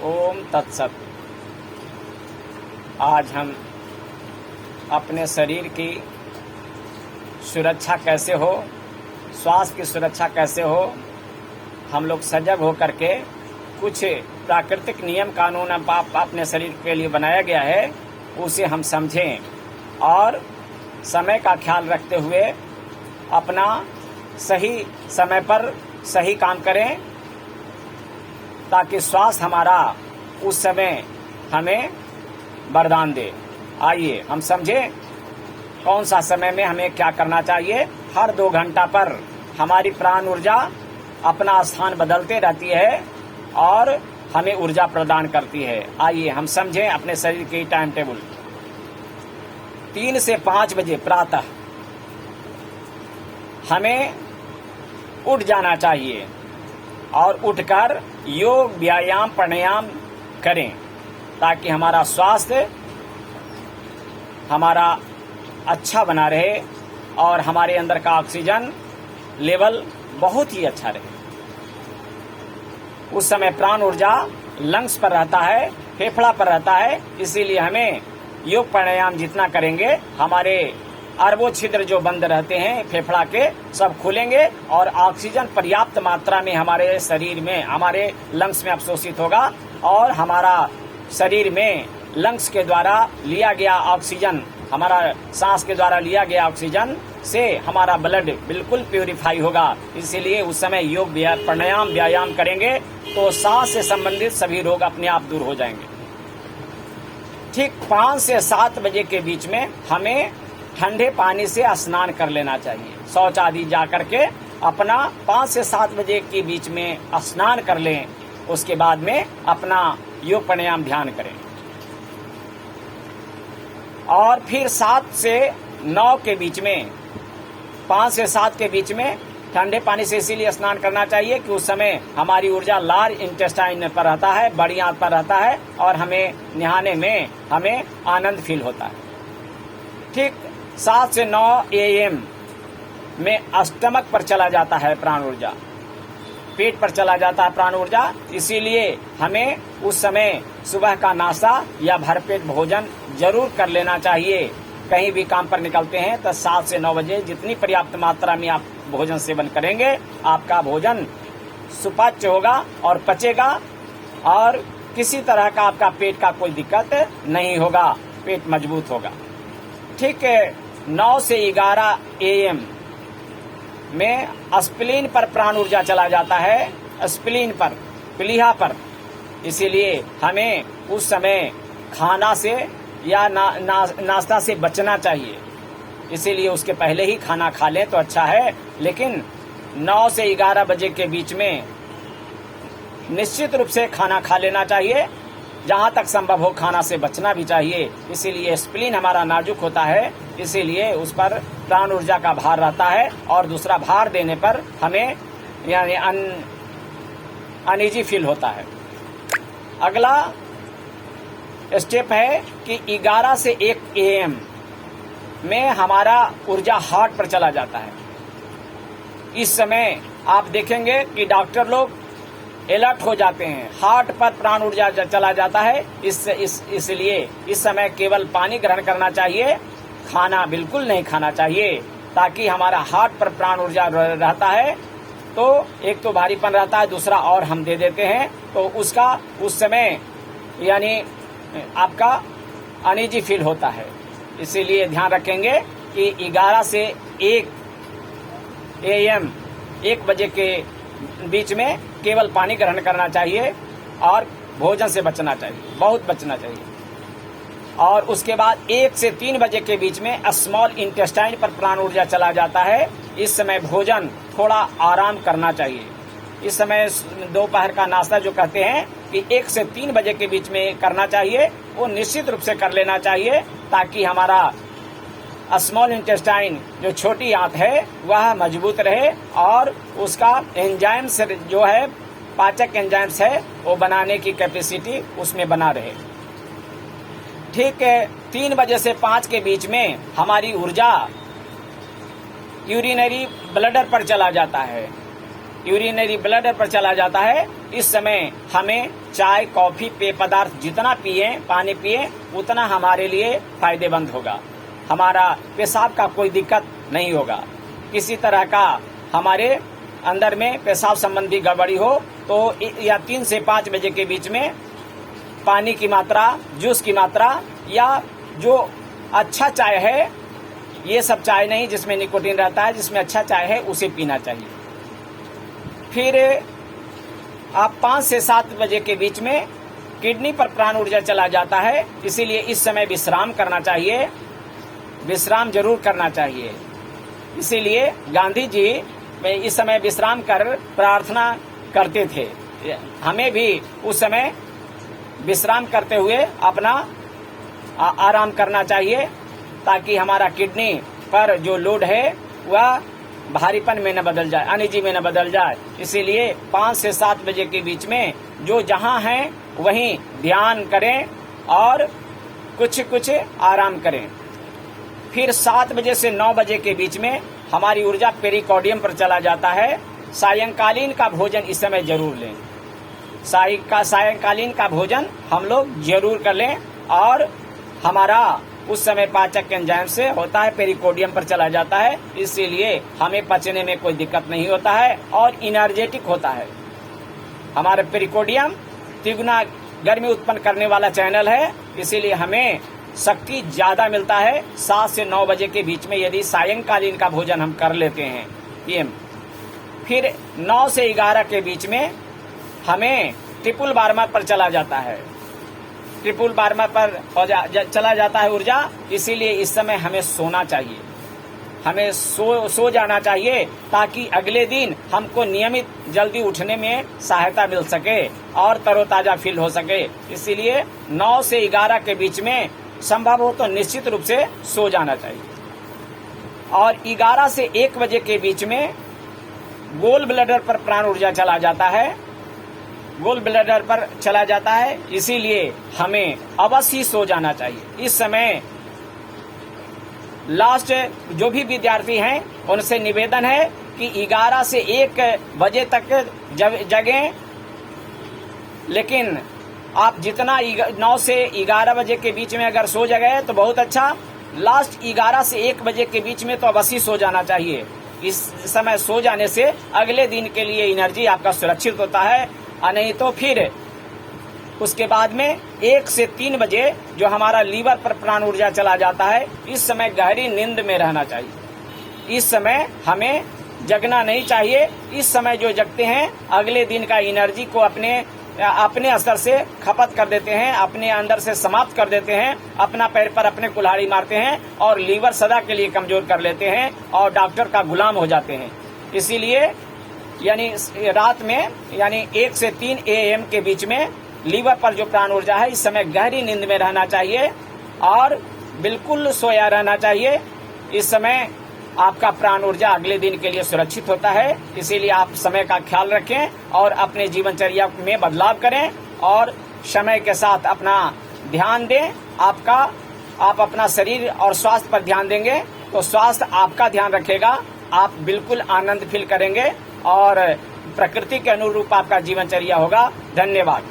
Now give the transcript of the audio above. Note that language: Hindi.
ओम तत्सत। आज हम अपने शरीर की सुरक्षा कैसे हो, स्वास्थ्य की सुरक्षा कैसे हो, हम लोग सजग हो करके कुछ प्राकृतिक नियम कानून अपने शरीर के लिए बनाया गया है, उसे हम समझें और समय का ख्याल रखते हुए अपना सही समय पर सही काम करें, ताकि स्वास्थ्य हमारा उस समय हमें वरदान दे। आइए हम समझें कौन सा समय में हमें क्या करना चाहिए। हर 2 घंटा पर हमारी प्राण ऊर्जा अपना स्थान बदलते रहती है और हमें ऊर्जा प्रदान करती है। आइए हम समझें अपने शरीर की टाइम टेबल। 3 से 5 बजे प्रातः हमें उठ जाना चाहिए और उठकर योग व्यायाम प्राणायाम करें, ताकि हमारा स्वास्थ्य हमारा अच्छा बना रहे और हमारे अंदर का ऑक्सीजन लेवल बहुत ही अच्छा रहे। उस समय प्राण ऊर्जा लंग्स पर रहता है, फेफड़ा पर रहता है, इसीलिए हमें योग प्राणायाम जितना करेंगे हमारे अरबों छिद्र जो बंद रहते हैं फेफड़ा के सब खुलेंगे और ऑक्सीजन पर्याप्त मात्रा में हमारे शरीर में हमारे लंग्स में अवशोषित होगा और हमारा शरीर में लंग्स के द्वारा लिया गया ऑक्सीजन, हमारा सांस के द्वारा लिया गया ऑक्सीजन से हमारा ब्लड बिल्कुल प्यूरिफाई होगा। इसीलिए उस समय योग प्राणायाम व्यायाम करेंगे तो सांस से संबंधित सभी रोग अपने आप दूर हो जाएंगे। ठीक 5 से 7 बजे के बीच में हमें ठंडे पानी से स्नान कर लेना चाहिए। शौच आदि जा करके अपना 5 से 7 बजे के बीच में स्नान कर लें। उसके बाद में अपना योग प्राणायाम ध्यान करें और फिर 7 से 9 के बीच में 5 से 7 के बीच में ठंडे पानी से इसीलिए स्नान करना चाहिए कि उस समय हमारी ऊर्जा लार्ज इंटेस्टाइन पर रहता है, बड़ी आंत पर रहता है और हमें नहाने में हमें आनंद फील होता है। ठीक 7 से 9 AM में स्टमक पर चला जाता है प्राण ऊर्जा, पेट पर चला जाता है प्राण ऊर्जा। इसीलिए हमें उस समय सुबह का नाश्ता या भरपेट भोजन जरूर कर लेना चाहिए। कहीं भी काम पर निकलते हैं तो 7 से 9 बजे जितनी पर्याप्त मात्रा में आप भोजन सेवन करेंगे आपका भोजन सुपाच्य होगा और पचेगा और किसी तरह का आपका पेट का कोई दिक्कत नहीं होगा, पेट मजबूत होगा। ठीक है, 9 से 11 AM में स्प्लीन पर प्राण ऊर्जा चला जाता है, स्प्लीन पर, प्लीहा पर। इसीलिए हमें उस समय खाना से या नाश्ता से बचना चाहिए। इसीलिए उसके पहले ही खाना खा लें तो अच्छा है, लेकिन 9 से 11 बजे के बीच में निश्चित रूप से खाना खा लेना चाहिए। जहाँ तक संभव हो खाना से बचना भी चाहिए। इसीलिए स्प्लीन हमारा नाजुक होता है, इसीलिए उस पर प्राण ऊर्जा का भार रहता है और दूसरा भार देने पर हमें यानी अनईजी फील होता है। अगला स्टेप है कि 11 से 1 AM में हमारा ऊर्जा हार्ट पर चला जाता है। इस समय आप देखेंगे कि डॉक्टर लोग अलर्ट हो जाते हैं, हार्ट पर प्राण ऊर्जा चला जाता है। इसलिए इस समय केवल पानी ग्रहण करना चाहिए, खाना बिल्कुल नहीं खाना चाहिए, ताकि हमारा हार्ट पर प्राण ऊर्जा रहता है तो एक तो भारीपन रहता है, दूसरा और हम दे देते हैं तो उसका उस समय यानी आपका अनईजी फील होता है। इसीलिए ध्यान रखेंगे कि 11 से 1 AM 1 बजे के बीच में केवल पानी ग्रहण करना चाहिए और भोजन से बचना चाहिए, बहुत बचना चाहिए। और उसके बाद 1 से 3 बजे के बीच में स्मॉल इंटेस्टाइन पर प्राण ऊर्जा चला जाता है। इस समय भोजन थोड़ा आराम करना चाहिए। इस समय दोपहर का नाश्ता जो कहते हैं कि 1 से 3 बजे के बीच में करना चाहिए, वो निश्चित रूप से कर लेना चाहिए, ताकि हमारा स्मॉल इंटेस्टाइन जो छोटी आंत है वह मजबूत रहे और उसका एंजाइम्स जो है, पाचक एंजाइम्स है, वो बनाने की कैपेसिटी उसमें बना रहे। ठीक है, 3 बजे से 5 के बीच में हमारी ऊर्जा यूरिनरी ब्लडर पर चला जाता है यूरिनरी ब्लडर पर चला जाता है, इस समय हमें चाय, कॉफी, पेय पदार्थ जितना पिए, पानी पिए, उतना हमारे लिए फायदेमंद होगा। हमारा पेशाब का कोई दिक्कत नहीं होगा। किसी तरह का हमारे अंदर में पेशाब संबंधी गड़बड़ी हो तो या 3 से 5 बजे के बीच में पानी की मात्रा, जूस की मात्रा या जो अच्छा चाय है, ये सब चाय नहीं जिसमें निकोटीन रहता है, जिसमें अच्छा चाय है उसे पीना चाहिए। फिर आप 5 से 7 बजे के बीच में किडनी पर प्राण ऊर्जा चला जाता है, इसीलिए इस समय विश्राम करना चाहिए, विश्राम जरूर करना चाहिए। इसीलिए गांधी जी इस समय विश्राम कर प्रार्थना करते थे। हमें भी उस समय विश्राम करते हुए अपना आराम करना चाहिए, ताकि हमारा किडनी पर जो लोड है वह भारीपन में न बदल जाए, अनिजी में न बदल जाए। इसीलिए 5 से 7 बजे के बीच में जो जहां हैं वहीं ध्यान करें और कुछ आराम करें। फिर 7 बजे से 9 बजे के बीच में हमारी ऊर्जा पेरिकार्डियम पर चला जाता है। सायंकालीन का भोजन इस समय जरूर लें। सायंकालीन का भोजन हम लोग जरूर कर लें और हमारा उस समय पाचक एंजाइम से होता है, पेरिकार्डियम पर चला जाता है, इसीलिए हमें पचने में कोई दिक्कत नहीं होता है और इनर्जेटिक होता है। हमारा पेरिकार्डियम तिगुना गर्मी उत्पन्न करने वाला चैनल है, इसीलिए हमें शक्ति ज्यादा मिलता है 7 से 9 बजे के बीच में यदि सायंकालीन का भोजन हम कर लेते हैं पीएम। फिर 9 से 11 के बीच में हमें ट्रिपल बार्मा पर चला जाता है, ट्रिपल बार्मा पर चला जाता है ऊर्जा, इसीलिए इस समय हमें सोना चाहिए, हमें सो जाना चाहिए, ताकि अगले दिन हमको नियमित जल्दी उठने में सहायता मिल सके और तरोताजा फील हो सके। इसीलिए 9 से 11 के बीच में संभव हो तो निश्चित रूप से सो जाना चाहिए। और 11 से 1 बजे के बीच में गोल ब्लैडर पर प्राण ऊर्जा चला जाता है, गोल ब्लैडर पर चला जाता है, इसीलिए हमें अवश्य सो जाना चाहिए। इस समय लास्ट जो भी विद्यार्थी हैं उनसे निवेदन है कि 11 से 1 बजे तक जगें, लेकिन आप जितना 9 से 11 बजे के बीच में अगर सो गए तो बहुत अच्छा। लास्ट 11 से 1 बजे के बीच में तो अवश्य सो जाना चाहिए। इस समय सो जाने से अगले दिन के लिए एनर्जी आपका सुरक्षित होता है, और नहीं तो फिर उसके बाद में 1 से 3 बजे जो हमारा लीवर पर प्राण ऊर्जा चला जाता है, इस समय गहरी नींद में रहना चाहिए। इस समय हमें जगना नहीं चाहिए। इस समय जो जगते हैं अगले दिन का एनर्जी को अपने असर से खपत कर देते हैं, अपने अंदर से समाप्त कर देते हैं, अपना पैर पर अपने कुल्हाड़ी मारते हैं और लीवर सदा के लिए कमजोर कर लेते हैं और डॉक्टर का गुलाम हो जाते हैं। इसीलिए यानी रात में यानी 1 से 3 AM के बीच में लीवर पर जो प्राण ऊर्जा है, इस समय गहरी नींद में रहना चाहिए और बिल्कुल सोया रहना चाहिए। इस समय आपका प्राण ऊर्जा अगले दिन के लिए सुरक्षित होता है। इसीलिए आप समय का ख्याल रखें और अपने जीवनचर्या में बदलाव करें और समय के साथ अपना ध्यान दें। आप अपना शरीर और स्वास्थ्य पर ध्यान देंगे तो स्वास्थ्य आपका ध्यान रखेगा, आप बिल्कुल आनंद फील करेंगे और प्रकृति के अनुरूप आपका जीवनचर्या होगा। धन्यवाद।